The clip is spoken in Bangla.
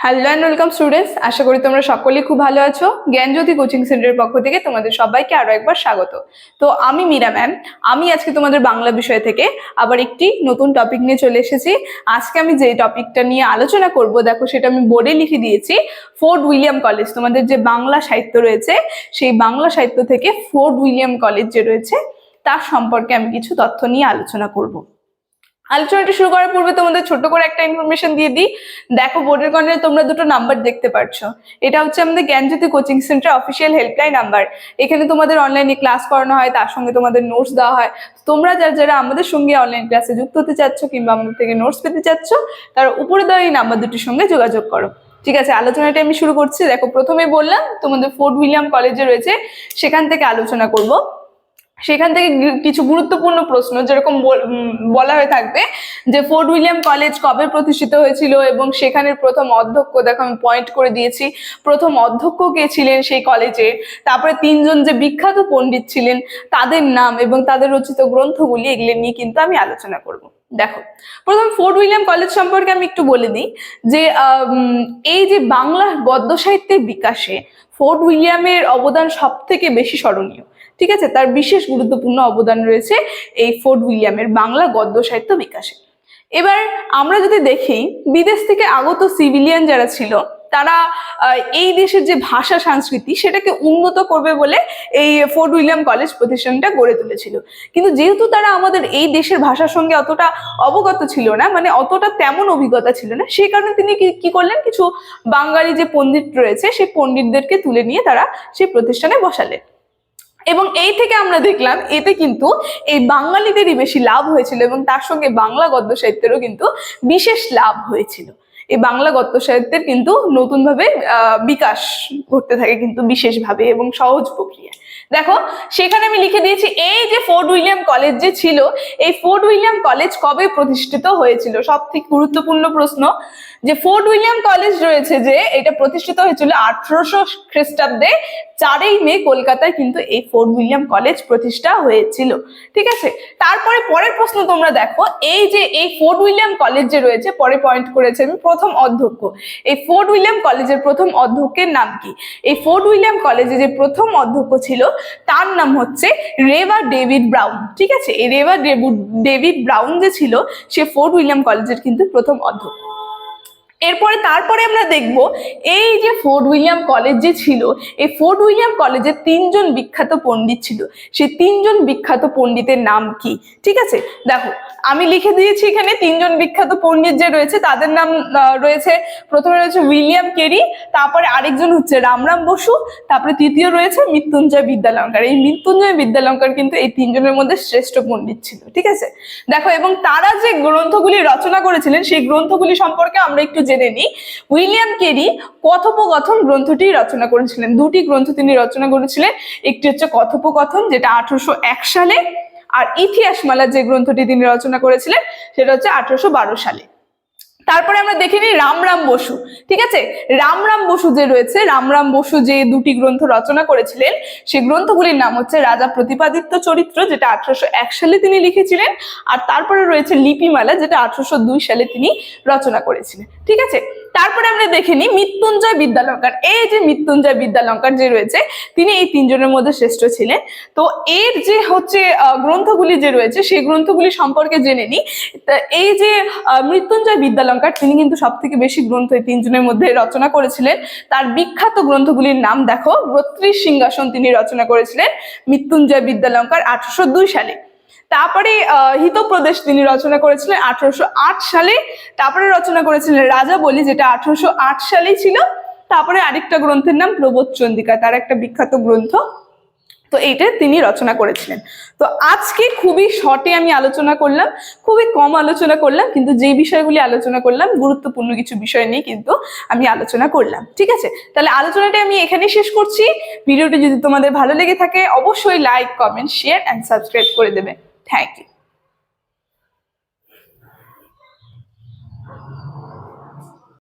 হ্যালো অ্যান্ড ওয়েলকাম স্টুডেন্টস, আশা করি তোমরা সকলেই খুব ভালো আছো। জ্ঞানজ্যোতি কোচিং সেন্টারের পক্ষ থেকে তোমাদের সবাইকে আরো একবার স্বাগত। তো আমি মীরা ম্যাম, আমি আজকে তোমাদের বাংলা বিষয় থেকে আবার একটি নতুন টপিক নিয়ে চলে এসেছি। আজকে আমি যে টপিকটা নিয়ে আলোচনা করব, দেখো সেটা আমি বোর্ডে লিখে দিয়েছি। ফোর্ট উইলিয়াম কলেজ, তোমাদের যে বাংলা সাহিত্য রয়েছে সেই বাংলা সাহিত্য থেকে ফোর্ট উইলিয়াম কলেজ যে রয়েছে তার সম্পর্কে আমি কিছু তথ্য নিয়ে আলোচনা করব। আলোচনাটা শুরু করার পূর্বে তোমাদের ছোট করে একটা ইনফরমেশন দিয়ে দিই। দেখো বোর্ডের কর্নারে তোমরা দুটো নাম্বার দেখতে পাচ্ছ, এটা হচ্ছে আমাদের Gyanjyoti coaching centre official helpline number. এখানে তোমাদের অনলাইনে ক্লাস করানো হয়, তার সঙ্গে তোমাদের নোটস দেওয়া হয়। তোমরা যারা আমাদের সঙ্গে অনলাইন ক্লাসে যুক্ত হতে চাচ্ছ কিংবা আমাদের থেকে নোটস পেতে চাচ্ছ, তারা উপরে দেওয়া এই নাম্বার দুটির সঙ্গে যোগাযোগ করো। ঠিক আছে, আলোচনাটা আমি শুরু করছি। দেখো, প্রথমে বললাম তোমাদের ফোর্ট উইলিয়াম কলেজে রয়েছে, সেখান থেকে আলোচনা করব। সেখান থেকে কিছু গুরুত্বপূর্ণ প্রশ্ন যেরকম বলা হয়ে থাকবে যে ফোর্ট উইলিয়াম কলেজ কবে প্রতিষ্ঠিত হয়েছিল এবং সেখানের প্রথম অধ্যক্ষ, দেখো আমি পয়েন্ট করে দিয়েছি, প্রথম অধ্যক্ষ কে ছিলেন সেই কলেজে। তারপরে তিনজন যে বিখ্যাত পণ্ডিত ছিলেন তাদের নাম এবং তাদের রচিত গ্রন্থগুলি, এগুলি নিয়ে কিন্তু আমি আলোচনা করব। দেখো, প্রথম ফোর্ট উইলিয়াম কলেজ সম্পর্কে আমি একটু বলে দিই যে এই যে বাংলা গদ্য সাহিত্যের বিকাশে ফোর্ট উইলিয়ামের অবদান সব থেকে বেশি স্মরণীয়। ঠিক আছে, তার বিশেষ গুরুত্বপূর্ণ অবদান রয়েছে এই ফোর্ট উইলিয়ামের বাংলা গদ্য সাহিত্য বিকাশে। এবার আমরা যদি দেখি, বিদেশ থেকে আগত সিভিলিয়ান যারা ছিল তারা এই দেশের যে ভাষা সংস্কৃতি সেটাকে উন্নত করবে বলে এই ফোর্ট উইলিয়াম কলেজ প্রতিষ্ঠানটা গড়ে তুলেছিল। কিন্তু যেহেতু তারা আমাদের এই দেশের ভাষার সঙ্গে অতটা অবগত ছিল না, মানে অতটা তেমন অভিজ্ঞতা ছিল না, সেই কারণে তিনি কি করলেন, কিছু বাঙালি যে পণ্ডিত রয়েছে সেই পণ্ডিতদেরকে তুলে নিয়ে তারা সেই প্রতিষ্ঠানে বসালেন। এবং এই থেকে আমরা দেখলাম এতে কিন্তু এই বাঙালিদেরই বেশি লাভ হয়েছিল এবং তার সঙ্গে বাংলা গদ্য সাহিত্যেরও কিন্তু বিশেষ লাভ হয়েছিল। এই বাংলা গদ্য সাহিত্যের কিন্তু নতুনভাবে বিকাশ ঘটতে থাকে কিন্তু বিশেষভাবে এবং সহজ প্রক্রিয়া। দেখো, সেখানে আমি লিখে দিয়েছি এই যে ফোর্ট উইলিয়াম কলেজ যে ছিল, এই ফোর্ট উইলিয়াম কলেজ কবে প্রতিষ্ঠিত হয়েছিল। সব থেকে গুরুত্বপূর্ণ প্রশ্ন যে ফোর্ট উইলিয়াম কলেজ রয়েছে যে এটা প্রতিষ্ঠিত হয়েছিল 1800 খ্রিস্টাব্দে 4ই মে কলকাতায় কিন্তু এই ফোর্ট উইলিয়াম কলেজ প্রতিষ্ঠা হয়েছিল। ঠিক আছে, তারপরে পরের প্রশ্ন তোমরা দেখো, এই যে এই ফোর্ট উইলিয়াম কলেজ যে রয়েছে, পরে পয়েন্ট করেছে আমি প্রথম অধ্যক্ষ, এই ফোর্ট উইলিয়াম কলেজের প্রথম অধ্যক্ষের নাম কি। এই ফোর্ট উইলিয়াম কলেজে যে প্রথম অধ্যক্ষ ছিল তার নাম হচ্ছে রেভার ডেভিড ব্রাউন। ঠিক আছে, এই রেভার ডেভিড ব্রাউন যে ছিল সে ফোর্ট উইলিয়াম কলেজের কিন্তু প্রথম অধ্যক্ষ। তারপরে আমরা দেখব এই যে ফোর্ট উইলিয়াম কলেজ যে ছিল, এই ফোর্ট উইলিয়াম কলেজে তিনজন বিখ্যাত পণ্ডিত ছিল, সেই তিনজন বিখ্যাত পণ্ডিতের নাম কি। ঠিক আছে, দেখো আমি লিখে দিয়েছি এখানে তিনজন বিখ্যাত পণ্ডিত যে রয়েছে তাদের নাম রয়েছে, প্রথমে রয়েছে উইলিয়াম কেরি, তারপরে আরেকজন হচ্ছে রামরাম বসু, তারপরে তৃতীয় রয়েছে মৃত্যুঞ্জয় বিদ্যালঙ্কার। এই মৃত্যুঞ্জয় বিদ্যালঙ্কার কিন্তু এই তিনজনের মধ্যে শ্রেষ্ঠ পণ্ডিত ছিল। ঠিক আছে, দেখো, এবং তারা যে গ্রন্থগুলি রচনা করেছিলেন সেই গ্রন্থগুলি সম্পর্কে আমরা একটু জেনে নিই। উইলিয়াম কেরি কথোপকথন গ্রন্থটি রচনা করেছিলেন, দুটি গ্রন্থ তিনি রচনা করেছিলেন, একটি হচ্ছে কথোপকথন যেটা 1801 সালে, আর ইতিহাসমালা যে গ্রন্থটি তিনি রচনা করেছিলেন সেটা হচ্ছে 1812 সালে। তারপরে আমরা দেখে নিই রামরাম বসু। ঠিক আছে, রামরাম বসু যে রয়েছে, রামরাম বসু যে দুটি গ্রন্থ রচনা করেছিলেন সেই গ্রন্থগুলির নাম হচ্ছে রাজা প্রতিপাদিত্য চরিত্র, যেটা 1801 সালে তিনি লিখেছিলেন, আর তারপরে রয়েছে লিপিমালা, যেটা 1802 সালে তিনি রচনা করেছিলেন। ঠিক আছে, তারপরে আমরা দেখে নিই মৃত্যুঞ্জয় বিদ্যালঙ্কার। এই যে মৃত্যুঞ্জয় বিদ্যালঙ্কার যে রয়েছে তিনি এই তিনজনের মধ্যে শ্রেষ্ঠ ছিলেন। তো এর যে হচ্ছে গ্রন্থগুলি যে রয়েছে সেই গ্রন্থগুলি সম্পর্কে জেনে নিই। এই যে মৃত্যুঞ্জয় বিদ্যালঙ্কার তিনি কিন্তু সব থেকে বেশি গ্রন্থ এই তিনজনের মধ্যে রচনা করেছিলেন। তার বিখ্যাত গ্রন্থগুলির নাম দেখো, 32 সিংহাসন তিনি রচনা করেছিলেন মৃত্যুঞ্জয় বিদ্যালঙ্কার 1802 সালে। তারপরে হিতপ্রদেশ তিনি রচনা করেছিলেন 1808 সালে। তারপরে রচনা করেছিলেন রাজাবলি, যেটা 1808 সালেই ছিল। তারপরে আরেকটা গ্রন্থের নাম প্রবোধ চন্দ্রিকা, তার একটা বিখ্যাত গ্রন্থ, তো এইটা তিনি রচনা করেছিলেন। তো আজকে খুবই শর্টে আমি আলোচনা করলাম, খুবই কম আলোচনা করলাম, কিন্তু যে বিষয়গুলি আলোচনা করলাম গুরুত্বপূর্ণ কিছু বিষয় নিয়ে কিন্তু আমি আলোচনা করলাম। ঠিক আছে, তাহলে আলোচনাটা আমি এখানেই শেষ করছি। ভিডিওটি যদি তোমাদের ভালো লেগে থাকে অবশ্যই like, comment, share and subscribe করে দেবে। Thank you.